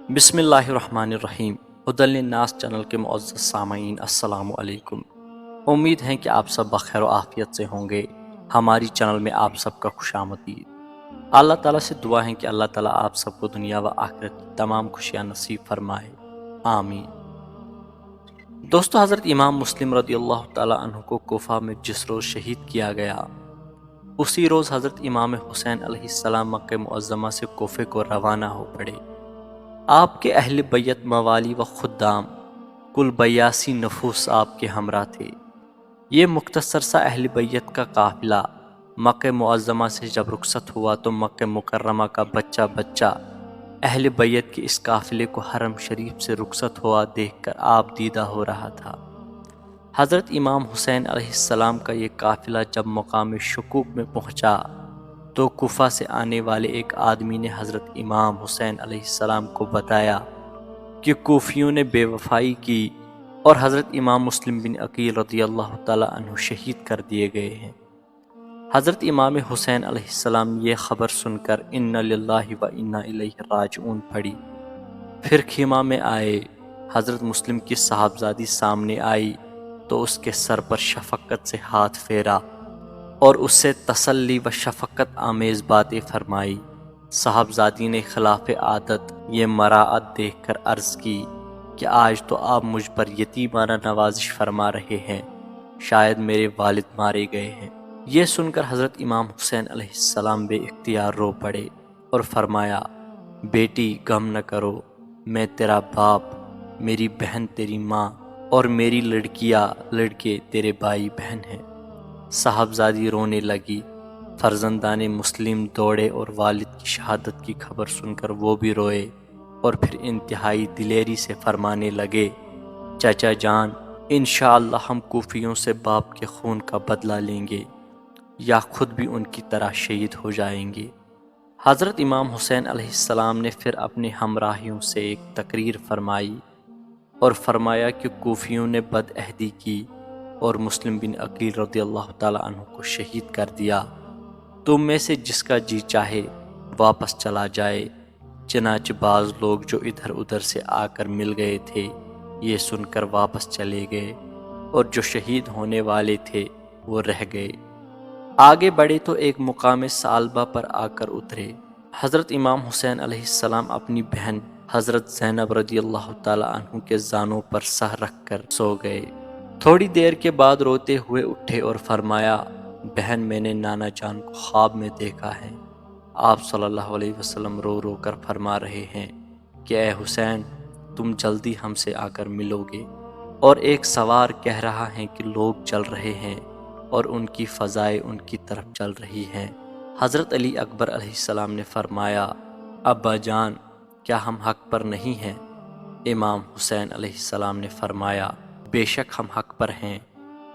بسم اللہ الرحمن الرحیم۔ ہدی للناس چینل کے معزز سامعین، السلام علیکم۔ امید ہے کہ آپ سب بخیر و عافیت سے ہوں گے۔ ہماری چینل میں آپ سب کا خوش آمدید۔ اللہ تعالیٰ سے دعا ہے کہ اللہ تعالیٰ آپ سب کو دنیا و آخرت کی تمام خوشیاں نصیب فرمائے، آمین۔ دوستو، حضرت امام مسلم رضی اللہ تعالیٰ عنہ کو کوفہ میں جس روز شہید کیا گیا، اسی روز حضرت امام حسین علیہ السلام مکہ معظمہ سے کوفے کو روانہ ہو پڑے۔ آپ کے اہل بیت، موالی و خدام کل 82 نفوس آپ کے ہمراہ تھے۔ یہ مختصر سا اہل بیت کا قافلہ مکہ معظمہ سے جب رخصت ہوا تو مکہ مکرمہ کا بچہ بچہ اہل بیت کے اس قافلے کو حرم شریف سے رخصت ہوا دیکھ کر آپ دیدہ ہو رہا تھا۔ حضرت امام حسین علیہ السلام کا یہ قافلہ جب مقام شکوک میں پہنچا تو کوفہ سے آنے والے ایک آدمی نے حضرت امام حسین علیہ السلام کو بتایا کہ کوفیوں نے بے وفائی کی اور حضرت امام مسلم بن عقیل رضی اللہ تعالیٰ عنہ شہید کر دیے گئے ہیں۔ حضرت امام حسین علیہ السلام یہ خبر سن کر انا للہ و انا الیہ راجعون پڑھی، پھر خیمہ میں آئے۔ حضرت مسلم کی صاحبزادی سامنے آئی تو اس کے سر پر شفقت سے ہاتھ پھیرا اور اس سے تسلی و شفقت آمیز باتیں فرمائی۔ صاحبزادی نے خلاف عادت یہ مراعات دیکھ کر عرض کی کہ آج تو آپ مجھ پر یتیمانہ نوازش فرما رہے ہیں، شاید میرے والد مارے گئے ہیں۔ یہ سن کر حضرت امام حسین علیہ السلام بے اختیار رو پڑے اور فرمایا، بیٹی غم نہ کرو، میں تیرا باپ، میری بہن تیری ماں اور میری لڑکیاں لڑکے تیرے بھائی بہن ہیں۔ صاحبزادی رونے لگی۔ فرزندان مسلم دوڑے اور والد کی شہادت کی خبر سن کر وہ بھی روئے اور پھر انتہائی دلیری سے فرمانے لگے، چچا جان، انشاءاللہ ہم کوفیوں سے باپ کے خون کا بدلہ لیں گے یا خود بھی ان کی طرح شہید ہو جائیں گے۔ حضرت امام حسین علیہ السلام نے پھر اپنے ہمراہیوں سے ایک تقریر فرمائی اور فرمایا کہ کوفیوں نے بد عہدی کی اور مسلم بن عقیل رضی اللہ تعالیٰ عنہ کو شہید کر دیا۔ تم میں سے جس کا جی چاہے واپس چلا جائے۔ چنانچہ بعض لوگ جو ادھر ادھر سے آ کر مل گئے تھے یہ سن کر واپس چلے گئے اور جو شہید ہونے والے تھے وہ رہ گئے۔ آگے بڑھے تو ایک مقام ثعلبہ پر آ کر اترے۔ حضرت امام حسین علیہ السلام اپنی بہن حضرت زینب رضی اللہ تعالیٰ عنہ کے زانوں پر سر رکھ کر سو گئے۔ تھوڑی دیر کے بعد روتے ہوئے اٹھے اور فرمایا، بہن، میں نے نانا جان کو خواب میں دیکھا ہے۔ آپ صلی اللہ علیہ وسلم رو رو کر فرما رہے ہیں کہ اے حسین، تم جلدی ہم سے آ کر ملو گے۔ اور ایک سوار کہہ رہا ہے کہ لوگ چل رہے ہیں اور ان کی فضائیں ان کی طرف چل رہی ہیں۔ حضرت علی اکبر علیہ السلام نے فرمایا، ابا جان، کیا ہم حق پر نہیں ہیں؟ امام حسین علیہ السلام نے فرمایا، بے شک ہم حق پر ہیں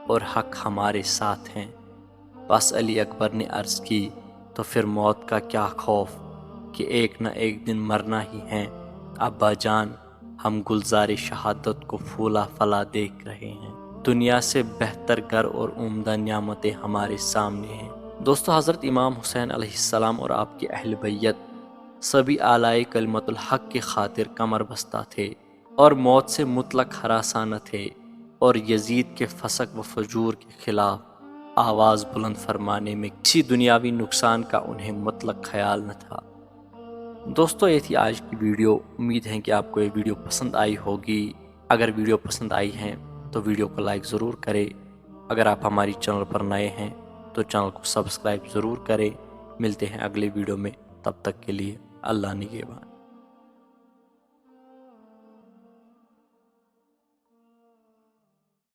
اور حق ہمارے ساتھ ہیں۔ بس علی اکبر نے عرض کی، تو پھر موت کا کیا خوف کہ ایک نہ ایک دن مرنا ہی ہے۔ ابا جان، ہم گلزار شہادت کو پھولا پھلا دیکھ رہے ہیں۔ دنیا سے بہتر گھر اور عمدہ نعمتیں ہمارے سامنے ہیں۔ دوستو، حضرت امام حسین علیہ السلام اور آپ کے اہل بیت سبھی اعلی کلمت الحق کی خاطر کمر بستہ تھے اور موت سے مطلق ہراساں نہ تھے، اور یزید کے فسق و فجور کے خلاف آواز بلند فرمانے میں کسی دنیاوی نقصان کا انہیں مطلق خیال نہ تھا۔ دوستو، یہ تھی آج کی ویڈیو۔ امید ہے کہ آپ کو یہ ویڈیو پسند آئی ہوگی۔ اگر ویڈیو پسند آئی ہے تو ویڈیو کو لائک ضرور کریں۔ اگر آپ ہماری چینل پر نئے ہیں تو چینل کو سبسکرائب ضرور کریں۔ ملتے ہیں اگلے ویڈیو میں، تب تک کے لیے اللہ نگہبان۔